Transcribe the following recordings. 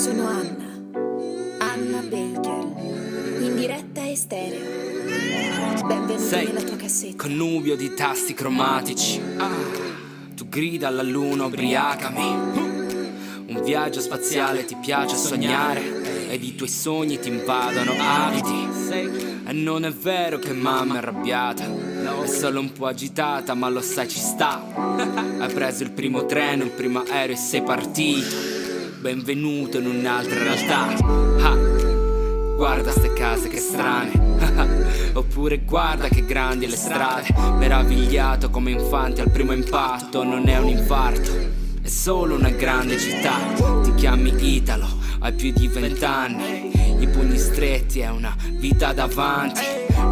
Sono Anna Baker, in diretta e stereo. Benvenuti nella tua cassetta. Connubio di tasti cromatici. Tu grida alla luna, ubriacami. Un viaggio spaziale ti piace sognare ed i tuoi sogni ti invadono avidi. E non è vero che mamma è arrabbiata, è solo un po' agitata, ma lo sai ci sta. Hai preso il primo treno, il primo aereo e sei partito. Benvenuto in un'altra realtà. Guarda ste case che strane. Oppure guarda che grandi le strade. Meravigliato come infante al primo impatto. Non è un infarto, è solo una grande città. Ti chiami Italo, hai più di 20 anni. I pugni stretti, è una vita davanti.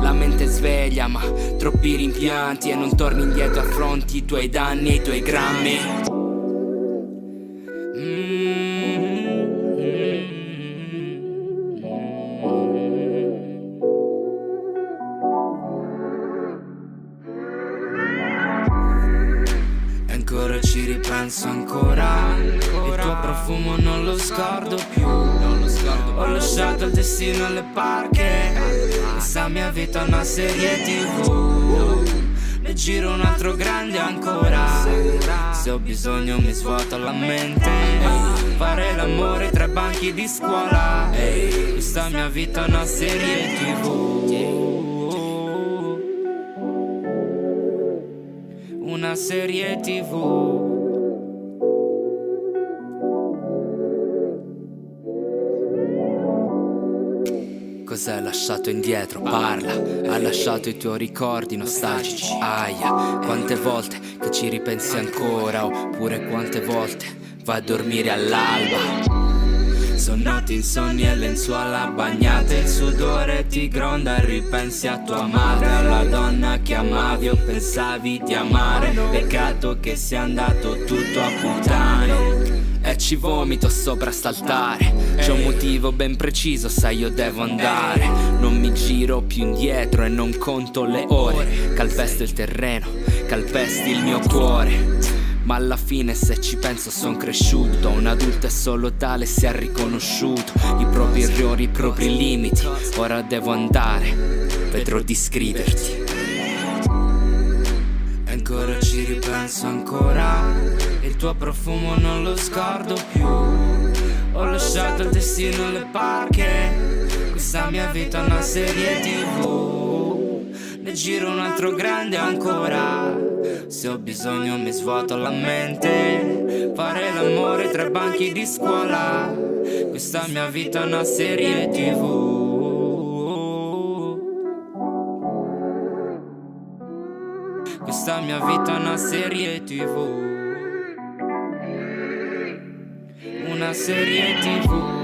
La mente sveglia ma troppi rimpianti. E non torni indietro, affronti i tuoi danni e i tuoi grammi. Ancora ci ripenso ancora. Il tuo profumo non lo scordo più. Ho lasciato il destino alle parche. Questa mia vita è una serie TV. Ne giro un altro grande ancora. Se ho bisogno mi svuoto la mente. Fare l'amore tra i banchi di scuola. Questa mia vita è una serie TV. Una serie TV. Cos'hai lasciato indietro? Parla. Hai lasciato i tuoi ricordi nostalgici. Aia, quante volte che ci ripensi ancora. Oppure quante volte vai a dormire all'alba. Sono notti insonni e lenzuola bagnate. Il sudore ti gronda e ripensi a tua madre. Alla donna che amavi o pensavi di amare. Peccato che sia andato tutto a puttane. E ci vomito sopra st'altare. C'è un motivo ben preciso, sai io devo andare. Non mi giro più indietro e non conto le ore. Calpesto il terreno, calpesti il mio cuore. Ma alla fine se ci penso son cresciuto. Un adulto è solo tale se ha riconosciuto i propri errori, i propri limiti. Ora devo andare, vedrò di scriverti. E ancora ci ripenso ancora. Il tuo profumo non lo scordo più. Ho lasciato il destino alle parche. Questa mia vita è una serie TV. Ne giro un altro grande ancora. Se ho bisogno mi svuoto la mente. Fare l'amore tra i banchi di scuola. Questa mia vita è una serie TV. Questa mia vita è una serie TV. Una serie TV.